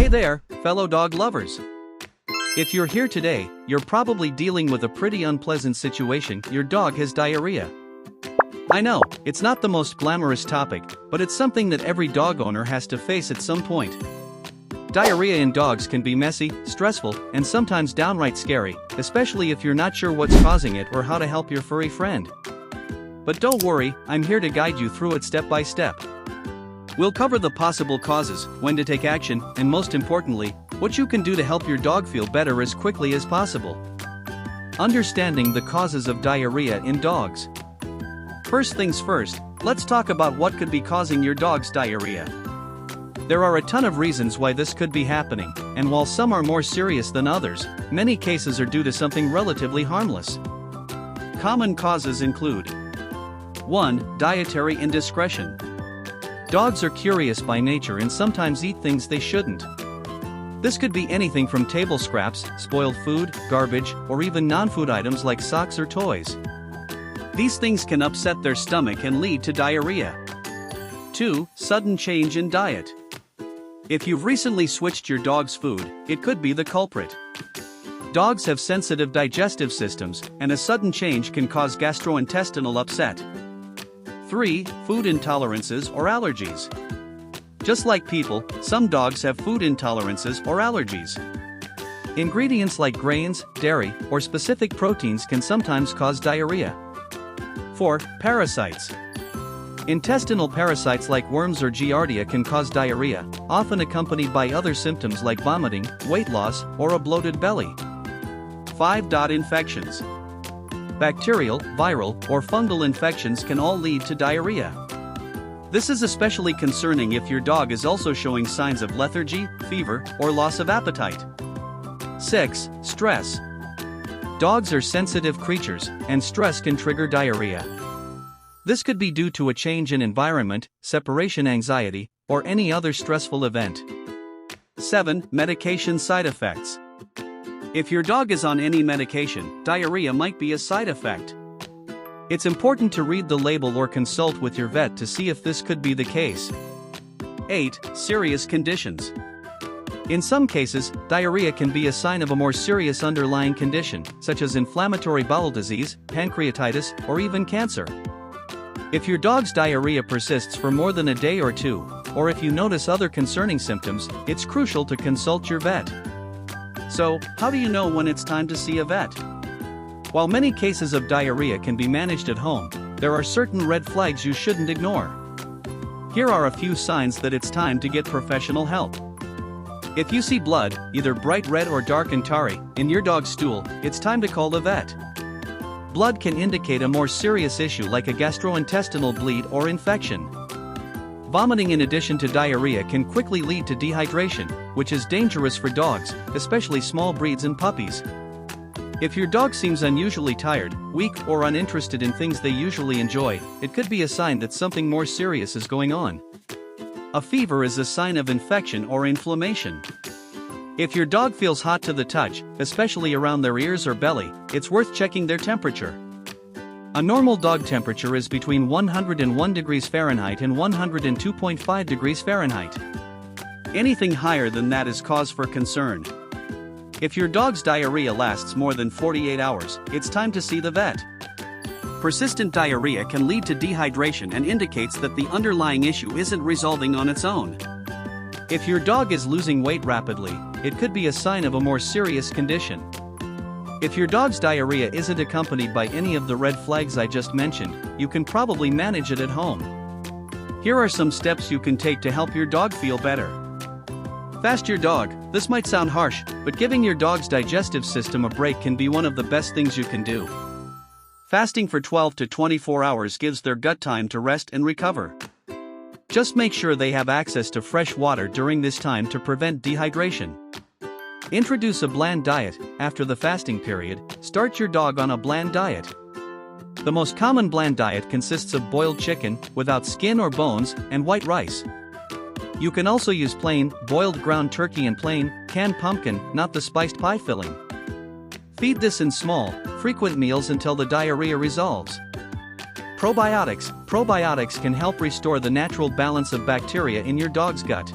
there, fellow dog lovers. If you're here today, you're probably dealing with a pretty unpleasant situation. Your dog has diarrhea. I know, it's not the most glamorous topic, but it's something that every dog owner has to face at some point. Diarrhea in dogs can be messy, stressful, and sometimes downright scary, especially if you're not sure what's causing it or how to help your furry friend. But don't worry, I'm here to guide you through it step by step. We'll cover the possible causes, when to take action, and most importantly, what you can do to help your dog feel better as quickly as possible. Understanding the causes of diarrhea in dogs. First things first, let's talk about what could be causing your dog's diarrhea. There are a ton of reasons why this could be happening, and while some are more serious than others, many cases are due to something relatively harmless. Common causes include 1. Dietary indiscretion. Dogs are curious by nature and sometimes eat things they shouldn't. This could be anything from table scraps, spoiled food, garbage, or even non-food items like socks or toys. These things can upset their stomach and lead to diarrhea. 2. Sudden change in diet. If you've recently switched your dog's food, it could be the culprit. Dogs have sensitive digestive systems, and a sudden change can cause gastrointestinal upset. 3. Food intolerances or allergies. Just like people, some dogs have food intolerances or allergies. Ingredients like grains, dairy, or specific proteins can sometimes cause diarrhea. 4. Parasites. Intestinal parasites like worms or Giardia can cause diarrhea, often accompanied by other symptoms like vomiting, weight loss, or a bloated belly. 5. Infections. Bacterial, viral, or fungal infections can all lead to diarrhea. This is especially concerning if your dog is also showing signs of lethargy, fever, or loss of appetite. 6. Stress. Dogs are sensitive creatures, and stress can trigger diarrhea. This could be due to a change in environment, separation anxiety, or any other stressful event. 7. Medication side effects. If your dog is on any medication, diarrhea might be a side effect. It's important to read the label or consult with your vet to see if this could be the case. 8. Serious conditions. In some cases, diarrhea can be a sign of a more serious underlying condition, such as inflammatory bowel disease, pancreatitis, or even cancer. If your dog's diarrhea persists for more than a day or two, or if you notice other concerning symptoms, it's crucial to consult your vet. So, how do you know when it's time to see a vet? While many cases of diarrhea can be managed at home, there are certain red flags you shouldn't ignore. Here are a few signs that it's time to get professional help. If you see blood, either bright red or dark and tarry, in your dog's stool, it's time to call the vet. Blood can indicate a more serious issue like a gastrointestinal bleed or infection. Vomiting in addition to diarrhea can quickly lead to dehydration, which is dangerous for dogs, especially small breeds and puppies. If your dog seems unusually tired, weak, or uninterested in things they usually enjoy, it could be a sign that something more serious is going on. A fever is a sign of infection or inflammation. If your dog feels hot to the touch, especially around their ears or belly, it's worth checking their temperature. A normal dog temperature is between 101 degrees Fahrenheit and 102.5 degrees Fahrenheit. Anything higher than that is cause for concern. If your dog's diarrhea lasts more than 48 hours, it's time to see the vet. Persistent diarrhea can lead to dehydration and indicates that the underlying issue isn't resolving on its own. If your dog is losing weight rapidly, it could be a sign of a more serious condition. If your dog's diarrhea isn't accompanied by any of the red flags I just mentioned, you can probably manage it at home. Here are some steps you can take to help your dog feel better. Fast your dog. This might sound harsh, but giving your dog's digestive system a break can be one of the best things you can do. Fasting for 12 to 24 hours gives their gut time to rest and recover. Just make sure they have access to fresh water during this time to prevent dehydration. Introduce a bland diet. After the fasting period, start your dog on a bland diet. The most common bland diet consists of boiled chicken, without skin or bones, and white rice. You can also use plain, boiled ground turkey and plain, canned pumpkin, not the spiced pie filling. Feed this in small, frequent meals until the diarrhea resolves. Probiotics. Probiotics can help restore the natural balance of bacteria in your dog's gut.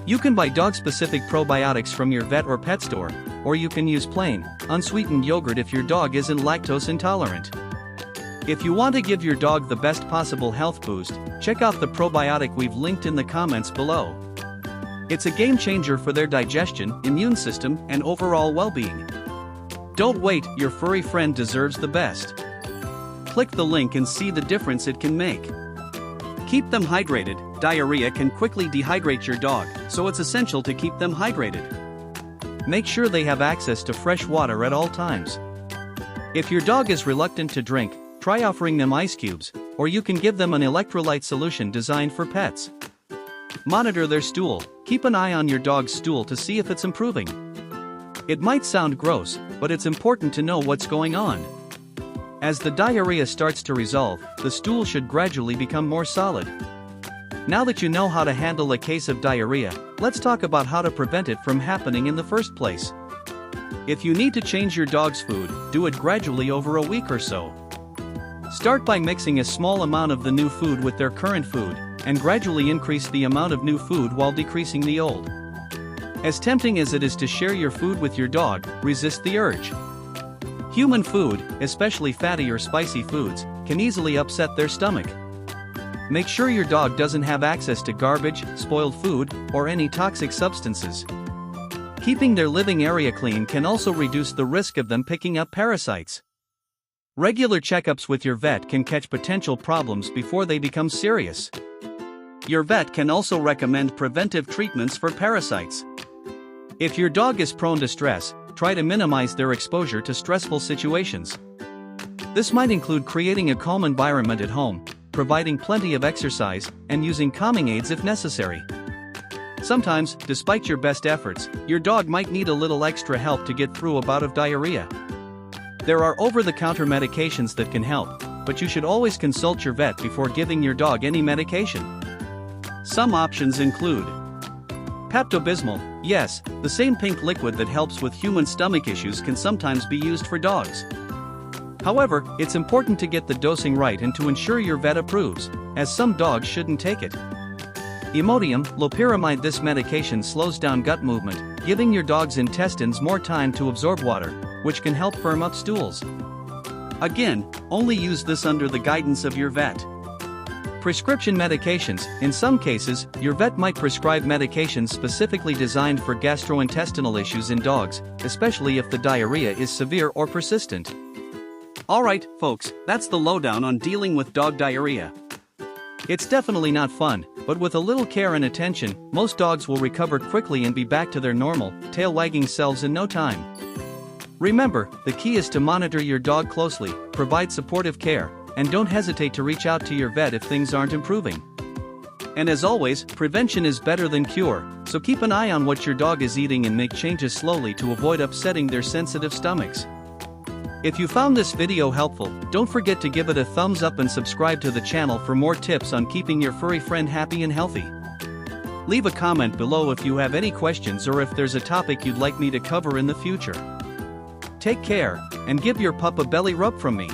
You can buy dog-specific probiotics from your vet or pet store, or you can use plain, unsweetened yogurt if your dog isn't lactose intolerant. If you want to give your dog the best possible health boost, check out the probiotic we've linked in the comments below. It's a game changer for their digestion, immune system, and overall well-being. Don't wait, your furry friend deserves the best. Click the link and see the difference it can make. Keep them hydrated. Diarrhea can quickly dehydrate your dog, so it's essential to keep them hydrated. Make sure they have access to fresh water at all times. If your dog is reluctant to drink, try offering them ice cubes, or you can give them an electrolyte solution designed for pets. Monitor their stool. Keep an eye on your dog's stool to see if it's improving. It might sound gross, but it's important to know what's going on. As the diarrhea starts to resolve, the stool should gradually become more solid. Now that you know how to handle a case of diarrhea, let's talk about how to prevent it from happening in the first place. If you need to change your dog's food, do it gradually over a week or so. Start by mixing a small amount of the new food with their current food, and gradually increase the amount of new food while decreasing the old. As tempting as it is to share your food with your dog, resist the urge. Human food, especially fatty or spicy foods, can easily upset their stomach. Make sure your dog doesn't have access to garbage, spoiled food, or any toxic substances. Keeping their living area clean can also reduce the risk of them picking up parasites. Regular checkups with your vet can catch potential problems before they become serious. Your vet can also recommend preventive treatments for parasites. If your dog is prone to stress, try to minimize their exposure to stressful situations. This might include creating a calm environment at home, providing plenty of exercise, and using calming aids if necessary. Sometimes, despite your best efforts, your dog might need a little extra help to get through a bout of diarrhea. There are over-the-counter medications that can help, but you should always consult your vet before giving your dog any medication. Some options include Pepto-Bismol. Yes, the same pink liquid that helps with human stomach issues can sometimes be used for dogs. However, it's important to get the dosing right and to ensure your vet approves, as some dogs shouldn't take it. Imodium, loperamide. This medication slows down gut movement, giving your dog's intestines more time to absorb water, which can help firm up stools. Again, only use this under the guidance of your vet. Prescription medications. In some cases, your vet might prescribe medications specifically designed for gastrointestinal issues in dogs, especially if the diarrhea is severe or persistent. Alright, folks, that's the lowdown on dealing with dog diarrhea. It's definitely not fun, but with a little care and attention, most dogs will recover quickly and be back to their normal, tail-wagging selves in no time. Remember, the key is to monitor your dog closely, provide supportive care, and don't hesitate to reach out to your vet if things aren't improving. And as always, prevention is better than cure, so keep an eye on what your dog is eating and make changes slowly to avoid upsetting their sensitive stomachs. If you found this video helpful, don't forget to give it a thumbs up and subscribe to the channel for more tips on keeping your furry friend happy and healthy. Leave a comment below if you have any questions or if there's a topic you'd like me to cover in the future. Take care, and give your pup a belly rub from me.